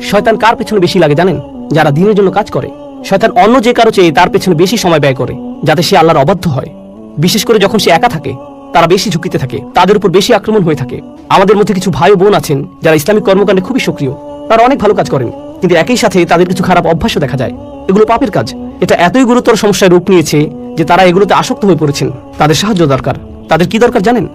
শয়তান কার পেছনে বেশি লাগে জানেন? যারা দ্বীনের জন্য কাজ করে। শয়তান অন্য যে কারো চেয়ে তার পেছনে বেশি সময় ব্যয় করে, যাতে সে আল্লাহর অবাধ্য হয়। বিশেষ করে যখন সে একা থাকে, তারা বেশি ঝুঁকিতে থাকে, তাদের উপর বেশি আক্রমণ হয়ে থাকে। আমাদের মধ্যে কিছু ভাই ও বোন আছেন যারা ইসলামিক কর্মকাণ্ডে খুবই সক্রিয়, তারা অনেক ভালো কাজ করেন, কিন্তু একই সাথে তাদের কিছু খারাপ অভ্যাসও দেখা যায়। এগুলো পাপের কাজ। এটা এতই গুরুতর সমস্যায় রূপ নিয়েছে যে তারা এগুলোতে আসক্ত হয়ে পড়েছেন। তাদের সাহায্য দরকার। তাদের কি দরকার জানেন?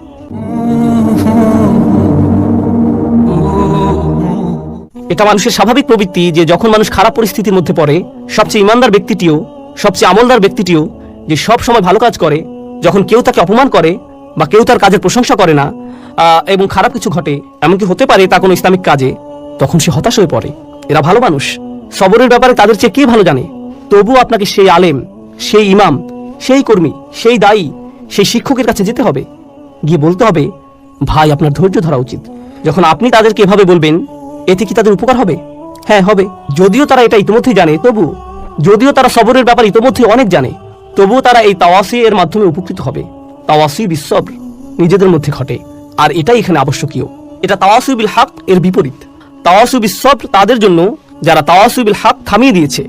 এটা মানুষের স্বাভাবিক প্রবৃত্তি যে যখন মানুষ খারাপ পরিস্থিতির মধ্যে পড়ে, সবচেয়ে ইমানদার ব্যক্তিটিও, সবচেয়ে আমলদার ব্যক্তিটিও যে সব সময় ভালো কাজ করে, যখন কেউ তাকে অপমান করে বা কেউ তার কাজের প্রশংসা করে না এবং খারাপ কিছু ঘটে, এমনকি হতে পারে তা কোনো ইসলামিক কাজে, তখন সে হতাশ হয়ে পড়ে। এরা ভালো মানুষ, সবরের ব্যাপারে তাদের চেয়ে কে ভালো জানে? তবুও আপনাকে সেই আলেম, সেই ইমাম, সেই কর্মী, সেই দায়ী, সেই শিক্ষকের কাছে যেতে হবে, গিয়ে বলতে হবে, ভাই আপনার ধৈর্য ধরা উচিত। যখন আপনি তাদেরকে এভাবে বলবেন, এতে কি তাদের উপকার হবে? হ্যাঁ, হবে। যদিও তারা এটা ইতিমধ্যেই জানে, যদিও তারা সবরের ব্যাপারে ইতিমধ্যেই অনেক জানে, তবুও তারা এই তাওয়াসি এর মাধ্যমে উপকৃত হবে। তাওয়াসি বিস সবর নিজেদের মধ্যে ঘটে, আর এটাই এখানে আবশ্যকীয়। এটা তাওয়াসি বিল হক এর বিপরীত। তাওয়াসি বিস সবর তাদের জন্য যারা তাওয়াসি বিল হক থামিয়ে দিয়েছে,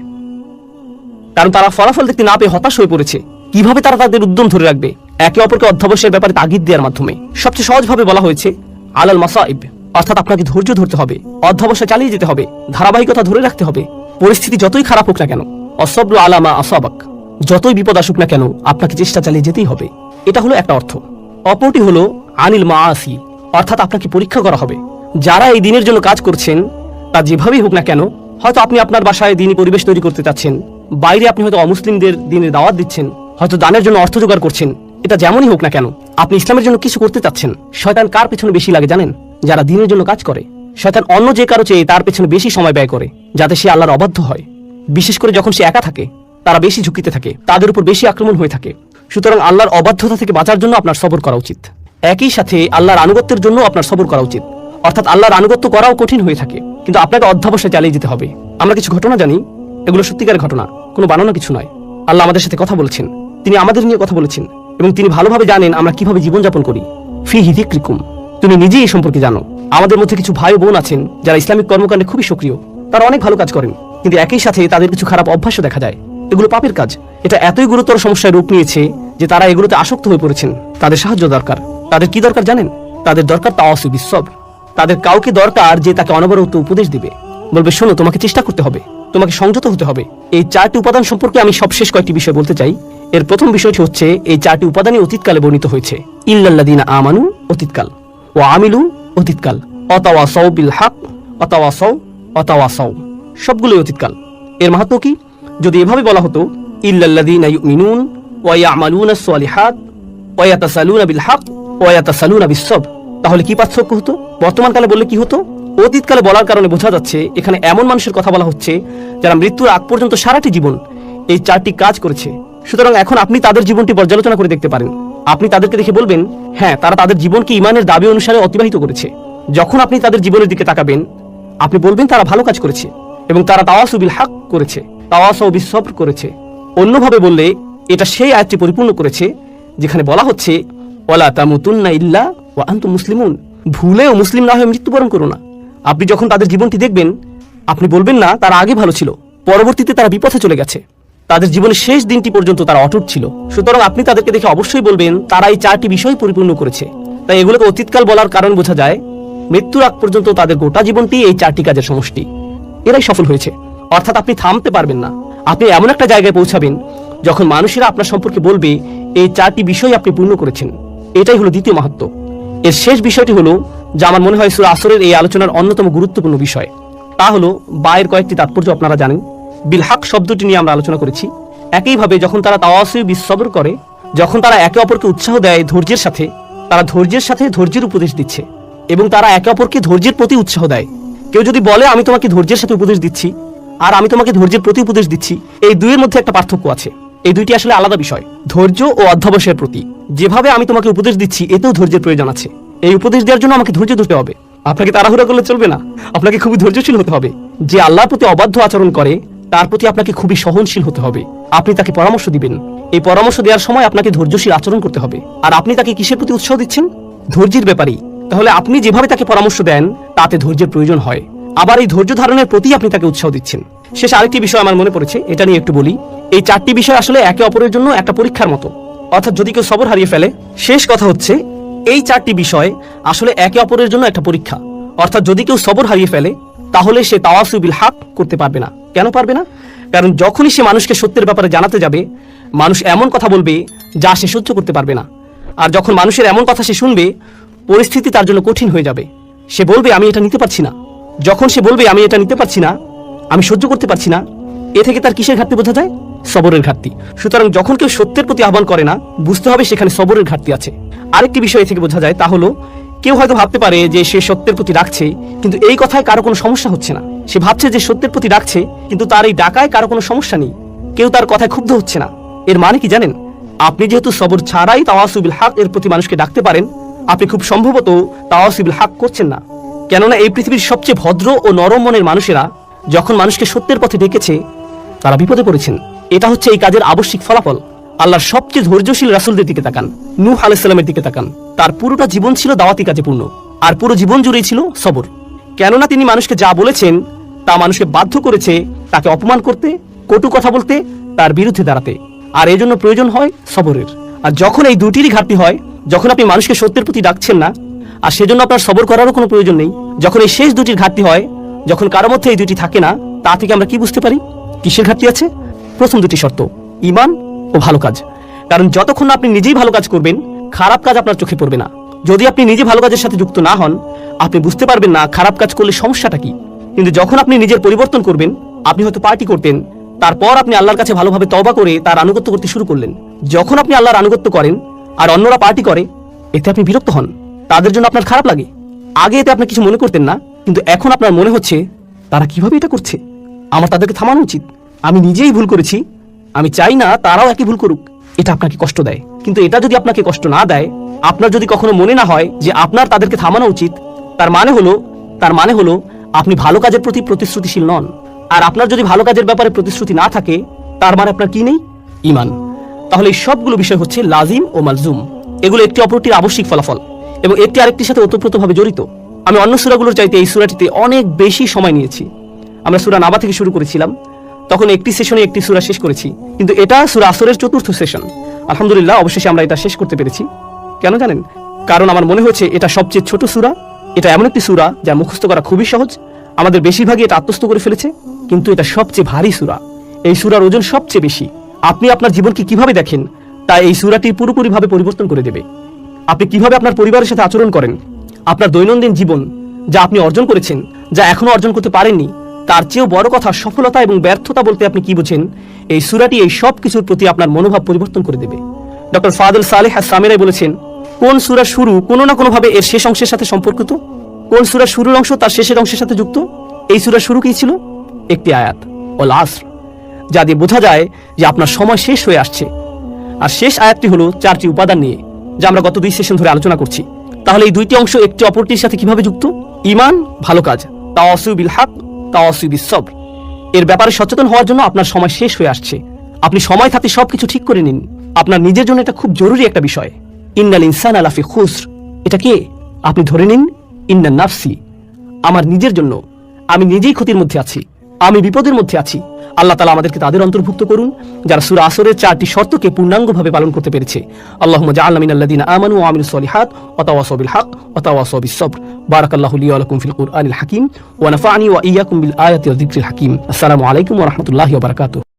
কারণ তারা ফলাফল দেখতে না পেয়ে হতাশ হয়ে পড়েছে। কিভাবে তারা তাদের উদ্যম ধরে রাখবে? একে অপরকে অধ্যবসায়ের ব্যাপারে তাগিদ দেওয়ার মাধ্যমে। সবচেয়ে সহজভাবে বলা হয়েছে আলাল মাসাইব, অর্থাৎ আপনাকে ধৈর্য ধরতে হবে, অধ্যবসায় চালিয়ে যেতে হবে, ধারাবাহিকতা ধরে রাখতে হবে। পরিস্থিতি যতই খারাপ হোক না কেন, অসবরু আলা মা আসাবাক, যতই বিপদ আসুক না কেন, আপনাকে চেষ্টা চালিয়ে যেতেই হবে। এটা হলো একটা অর্থ। অপরটি হলো আনিল মাআসি, অর্থাৎ আপনাকে পরীক্ষা করা হবে। যারা এই দিনের জন্য কাজ করছেন, তা যেভাবেই হোক না কেন, হয়তো আপনি আপনার বাসায় দিনী পরিবেশ তৈরি করতে চাচ্ছেন, বাইরে আপনি হয়তো অমুসলিমদের দিনের দাওয়াত দিচ্ছেন, হয়তো দানের জন্য অর্থ জোগাড় করছেন, এটা যেমনই হোক না কেন, আপনি ইসলামের জন্য কিছু করতে চাচ্ছেন। শয়তান কার পেছনে বেশি লাগে জানেন? যারা দ্বীনের জন্য কাজ করে। শয়তান অন্য যে কারো চেয়ে তার পেছনে বেশি সময় ব্যয় করে, যাতে সে আল্লাহর অবাধ্য হয়। বিশেষ করে যখন সে একা থাকে, তারা বেশি ঝুঁকিতে থাকে, তাদের উপর বেশি আক্রমণ হয়ে থাকে। সুতরাং আল্লাহর অবাধ্যতা থেকে বাঁচার জন্য আপনার সবর করা উচিত। একই সাথে আল্লাহর আনুগত্যের জন্য আপনার সবর করা উচিত। অর্থাৎ আল্লাহর আনুগত্য করাও কঠিন হয়ে থাকে, কিন্তু আপনাকে অধ্যবসায় চালিয়ে যেতে হবে। আমরা কিছু ঘটনা জানি, এগুলো সত্যিকারের ঘটনা, কোনো বানানো কিছু নয়। আল্লাহ আমাদের সাথে কথা বলেছেন, তিনি আমাদের নিয়ে কথা বলেছেন, এবং তিনি ভালোভাবে জানেন আমরা কিভাবে জীবনযাপন করি। ফিহি যিকরিকুম, তুমি নিজেই এই সম্পর্কে জানো। আমাদের মধ্যে কিছু ভাই ও বোন আছেন যারা ইসলামিক কর্মকাণ্ডে খুবই সক্রিয়, তারা অনেক ভালো কাজ করেন, কিন্তু একই সাথে তাদের কিছু খারাপ অভ্যাসও দেখা যায়। এগুলো পাপের কাজ। এটা এতই গুরুতর সমস্যায় রূপ নিয়েছে যে তারা এগুলোতে আসক্ত হয়ে পড়েছেন। তাদের সাহায্য দরকার। তাদের কি দরকার জানেন? তাদের দরকার তাওয়াসি বিস সবর। তাদের কাউকে দরকার যে তাকে অনবরত উপদেশ দিবে, বলবে শোনো, তোমাকে চেষ্টা করতে হবে, তোমাকে সংযত হতে হবে। এই 4টি উপাদান সম্পর্কে আমি সবশেষ কয়েকটি বিষয় বলতে চাই। এর প্রথম বিষয়টি হচ্ছে, এই 4টি উপাদানই অতীতকালে বর্ণিত হয়েছে। ইল্লাল্লাযীনা আমানু অতীতকাল, ওয়া আমিলু অতীতকাল, ওয়াতাওয়াসাউ বিল হক, ওয়াতাওয়াসাউ সবগুলোই অতীতকাল। এর মাহাত্ম্য কি? যদি এভাবে বলা হতো ইল্লাল্লাযীনা ইউমিনুন ওয়া ইয়ামালুনাস সালিহাত ওয়া ইয়াতাসালুনা বিল হক ওয়া ইয়াতাসালুনা বিস সবর, তাহলে কি পার্থক্য হতো? বর্তমান কালে বললে কি হতো? অতীতকালে বলার কারণে বোঝা যাচ্ছে এখানে এমন মানুষের কথা বলা হচ্ছে যারা মৃত্যুর আগ পর্যন্ত সারাটি জীবন এই 4টি কাজ করেছে। সুতরাং এখন আপনি তাদের জীবনটি পর্যালোচনা করে দেখতে পারেন। আপনি তাদেরকে দেখে বলবেন, হ্যাঁ, তারা তাদের জীবনকে ইমানের দাবি অনুসারে অতিবাহিত করেছে। যখন আপনি তাদের জীবনের দিকে তাকাবেন, আপনি বলবেন তারা ভালো কাজ করেছে এবং তারা তাওয়াসু বিল হক করেছে, তাওয়াসাউ বিস সবর করেছে। অন্যভাবে বললে এটা সেই আয়াতটি পরিপূর্ণ করেছে যেখানে বলা হচ্ছে ওয়ালা তামুতুন্না ইল্লা ওয়া আনতুম মুসলিমুন, ভুলেও মুসলিম না হয়ে মৃত্যুবরণ করো না। আপনি যখন তাদের জীবনটি দেখবেন, আপনি বলবেন না তারা আগে ভালো ছিল, পরবর্তীতে তারা বিপথে চলে গেছে, তাদের জীবনের শেষ দিনটি পর্যন্ত তারা অটুট ছিল। সুতরাং আপনি তাদেরকে দেখে অবশ্যই বলবেন তারা এই 4টি বিষয় পরিপূর্ণ করেছে। তাই এগুলোকে অতীতকাল বলার কারণ বোঝা যায়, মৃত্যুর আগ পর্যন্ত তাদের গোটা জীবনটি এই 4টি কাজের সমষ্টি। এরাই সফল হয়েছে। অর্থাৎ আপনি থামতে পারবেন না। আপনি এমন একটা জায়গায় পৌঁছাবেন যখন মানুষেরা আপনার সম্পর্কে বলবে এই 4টি বিষয় আপনি পূর্ণ করেছেন। এটাই হলো দ্বিতীয় মাহাত্ম্য। এর শেষ বিষয়টি হলো, যা আমার মনে হয় সূরা আসরের এই আলোচনার অন্যতম গুরুত্বপূর্ণ বিষয়, তা হলো বায়ের কয়েকটি তাৎপর্য আপনারা জানেন। বিল হক শব্দটি নিয়ে আমরা আলোচনা করেছি। একইভাবে যখন তারা তাওয়াসি বিস সবর করে, যখন তারা একে অপরকে উৎসাহ দেয় ধৈর্যের সাথে, তারা ধৈর্যের সাথে ধৈর্যের উপদেশ দিচ্ছে এবং তারা একে অপরকে ধৈর্যের প্রতি উৎসাহ দেয়। কেউ যদি বলে আমি তোমাকে ধৈর্যের সাথে উপদেশ দিচ্ছি আর আমি তোমাকে ধৈর্যের প্রতি উপদেশ দিচ্ছি, এই দুইয়ের মধ্যে একটা পার্থক্য আছে। এই দুইটি আসলে আলাদা বিষয়। ধৈর্য ও অধ্যবসায়ের প্রতি যেভাবে আমি তোমাকে উপদেশ দিচ্ছি, এতেও ধৈর্যের প্রয়োজন আছে। এই উপদেশ দেওয়ার জন্য আমাকে ধৈর্য ধরতে হবে। আপনাকে তাড়াহুড়া করলে চলবে না, আপনাকে খুবই ধৈর্যশীল হতে হবে। যে আল্লাহর প্রতি অবাধ্য আচরণ করে, তার প্রতি আপনাকে খুবই সহনশীল হতে হবে। আপনি তাকে পরামর্শ দিবেন, এই পরামর্শ দেওয়ার সময় আপনাকে ধৈর্যশীল আচরণ করতে হবে। আর আপনি তাকে কিসের প্রতি উৎসাহ দিচ্ছেন? ধৈর্যের ব্যাপারেই। তাহলে আপনি যেভাবে তাকে পরামর্শ দেন, তাতে ধৈর্যের প্রয়োজন হয়। আবার এই ধৈর্য ধারণের প্রতি আপনি তাকে উৎসাহ দিচ্ছেন। শেষ আরেকটি বিষয় আমার মনে পড়েছে, এটা নিয়ে একটু বলি। এই 4টি বিষয় আসলে একে অপরের জন্য একটা পরীক্ষার মতো, অর্থাৎ যদি কেউ সবর হারিয়ে ফেলে, শেষ কথা হচ্ছে এই 4টি বিষয় আসলে একে অপরের জন্য একটা পরীক্ষা। অর্থাৎ যদি কেউ সবর হারিয়ে ফেলে তাহলে সে তাওয়াসু বিল হক করতে পারবে না। কেন পারবে না? কারণ যখনই সে মানুষকে সত্যের ব্যাপারে জানাতে যাবে, মানুষ এমন কথা বলবে যা সে সহ্য করতে পারবে না। আর যখন মানুষের এমন কথা সে শুনবে, পরিস্থিতি তার জন্য কঠিন হয়ে যাবে। সে বলবে আমি এটা নিতে পারছি না। যখন সে বলবে আমি এটা নিতে পারছি না, আমি সহ্য করতে পারছি না, এ থেকে তার কিসের ঘাটতি বোঝা যায়? সবরের ঘাটতি। সুতরাং যখন কেউ সত্যের প্রতি আহ্বান করে না, বুঝতে হবে সেখানে সবরের ঘাটতি আছে। আরেকটি বিষয় থেকে বোঝা যায়, তা হলো কেউ হয়তো ভাবতে পারে যে সে সত্যের প্রতি ডাকছে, কিন্তু এই কথায় কারো কোনো সমস্যা হচ্ছে না। সে ভাবছে যে সত্যের প্রতি ডাকছে, কিন্তু তার এই ডাকায় কারো কোনো সমস্যা নেই, কেউ তার কথায় ক্ষুব্ধ হচ্ছে না। এর মানে কি জানেন? আপনি যেহেতু সবর ছাড়াই তাওয়াসু বিল হক এর প্রতি মানুষকে ডাকতে পারেন, আপনি খুব সম্ভবত তাওয়াসু বিল হক করছেন না। কেননা এই পৃথিবীর সবচেয়ে ভদ্র ও নরম মনের মানুষেরা যখন মানুষকে সত্যের পথে ডেকেছে, তারা বিপদে পড়েছেন। এটা হচ্ছে এই কাজের আবশ্যিক ফলাফল। আল্লাহর সবচেয়ে ধৈর্যশীল রাসূলদের দিকে তাকান, নূহ আলাইহিস সালামের দিকে তাকান। তার পুরোটা জীবন ছিল দাওয়াতি কাজে পূর্ণ, আর পুরো জীবন জুড়েই ছিল সবর। কেননা তিনি মানুষকে যা বলেছেন তা মানুষকে বাধ্য করেছে তাকে অপমান করতে, কটু কথা বলতে, তার বিরুদ্ধে দাঁড়াতে। আর এজন্য প্রয়োজন হয় সবরের। আর যখন এই দুটিরই ঘাটতি হয়, যখন আপনি মানুষকে সত্যের প্রতি ডাকছেন না, আর সেজন্য আপনার সবর করারও কোনো প্রয়োজন নেই, যখন এই শেষ দুটির ঘাটতি হয়, যখন কারো মধ্যে এই দুটি থাকে না, তা থেকে আমরা কি বুঝতে পারি কিসের ঘাটতি আছে? প্রথম দুটি শর্ত, ঈমান ও ভালো কাজ। কারণ যতক্ষণ না আপনি নিজেই ভালো কাজ করবেন, খারাপ কাজ আপনার চোখে পড়বে না। যদি আপনি নিজে ভালো কাজের সাথে যুক্ত না হন, আপনি বুঝতে পারবেন না খারাপ কাজ করলে সমস্যাটা কি। কিন্তু যখন আপনি নিজের পরিবর্তন করবেন, আপনি হয়তো পার্টি করতেন, তারপর আপনি আল্লাহর কাছে ভালোভাবে তওবা করে তার আনুগত্য করতে শুরু করলেন। যখন আপনি আল্লাহর আনুগত্য করেন আর অন্যরা পার্টি করে, এতে আপনি বিরক্ত হন, তাদের জন্য আপনার খারাপ লাগে। আগে এতে আপনি কিছু মনে করতেন না, কিন্তু এখন আপনার মনে হচ্ছে তারা কিভাবে এটা করছে, আমার তাদেরকে থামানো উচিত, আমি নিজেই ভুল করেছি, আমি চাই না তারাও একই ভুল করুক। এটা আপনাকে কষ্ট দেয়। কিন্তু এটা যদি আপনাকে কষ্ট না দেয়, আপনার যদি কখনো মনে না হয় যে আপনার তাদেরকে থামানো উচিত, তার মানে হলো আপনি ভালো কাজের প্রতি প্রতিশ্রুতিশীল নন। আর আপনার যদি ভালো কাজের ব্যাপারে প্রতিশ্রুতি না থাকে, তার মানে আপনার কি নেই? ঈমান। তাহলে এই সবগুলো বিষয় হচ্ছে লাজিম ও মালজুম। এগুলো একটি অপরটির আবশ্যিক ফলাফল এবং একটি আরেকটির সাথে ওতপ্রোতভাবে জড়িত। আমি অন্য সূরাগুলোর চাইতে এই সূরাটিতে অনেক বেশি সময় নিয়েছি। আমরা সূরা নাবা থেকে শুরু করেছিলাম, তখন একটি সেশনে একটি সূরা শেষ করেছি, কিন্তু এটা সূরা আসরের 4র্থ সেশন। আলহামদুলিল্লাহ, অবশেষে আমরা এটা শেষ করতে পেরেছি। কেন জানেন? কারণ আমার মনে হয়েছে এটা সবচেয়ে ছোট সূরা। এটা এমন একটি সূরা যা মুখস্থ করা খুবই সহজ। আমাদের বেশিরভাগই এটা আত্মস্থ করে ফেলেছে, কিন্তু এটা সবচেয়ে ভারী সূরা। এই সূরার ওজন সবচেয়ে বেশি। আপনি আপনার জীবনকে কিভাবে দেখেন তা এই সূরাটি পুরোপুরিভাবে পরিবর্তন করে দেবে। আপনি কিভাবে আপনার পরিবারের সাথে আচরণ করেন, আপনার দৈনন্দিন জীবন যা আপনি অর্জন করেছেন, যা এখনো অর্জন করতে পারেননি, তার চেয়েও বড় কথা সফলতা এবং ব্যর্থতা বলতে আপনি কি বোঝেন, এই সূরাটি এই সব কিছুর প্রতি আপনার মনোভাব পরিবর্তন করে দেবে। ডক্টর ফাদল সালেহ আস-সামিরাই বলেছেন, কোন সূরার শুরু কোনো না কোনোভাবে এর শেষ অংশের সাথে সম্পর্কিত, কোন সূরার শুরুর অংশ তার শেষের অংশের সাথে যুক্ত। এই সূরার শুরু কি ছিল? একটি আয়াত, ওয়াল আসর, যা দিয়ে বোঝা যায় যে আপনার সময় শেষ হয়ে আসছে। আর শেষ আয়াতটি হলো 4টি উপাদান নিয়ে, যা আমরা গত 2 সেশন ধরে আলোচনা করছি। তাহলে এই দুইটি অংশ একটি অপরটির সাথে কিভাবে যুক্ত? ঈমান, ভালো কাজ, তাওয়াসু বিল হক, তাওয়াসু বিস সবর। এর ব্যাপারে সচেতন হওয়ার জন্য আপনার সময় শেষ হয়ে আসছে। আপনি সময় থাকতে সবকিছু ঠিক করে নিন। আপনার নিজের জন্য এটা খুব জরুরি একটা বিষয়। ইন্নাল ইনসানা লাফি খুসর, এটা কে? আপনি ধরে নিন, ইন্নান নাফসি, আমার নিজের জন্য। আমি নিজেই ক্ষতির মধ্যে আছি, আমি বিপদের মধ্যে আছি। আল্লাহ তাআলা আমাদেরকে তাদের অন্তর্ভুক্ত করুন যারা সূরা আসরের 4টি শর্তকে পূর্ণাঙ্গভাবে পালন করতে পেরেছে। আল্লাহুম্মা জাআলনা মিনাল্লাযিনা আমানু ওয়া আমিলুস সলিহাত ওয়া তাওয়াসাউ বিল হক ওয়া তাওয়াসাউ বিস সবর। বারাকাল্লাহু লি ওয়া লাকুম ফিল কুরআনিল হাকীম ওয়া নাফা'নি ওয়া ইয়্যাকুম বিল আয়াতি ওয়া যিকরিল হাকীম। আসসালামু আলাইকুম ওয়া রাহমাতুল্লাহি ওয়া বারাকাতুহু।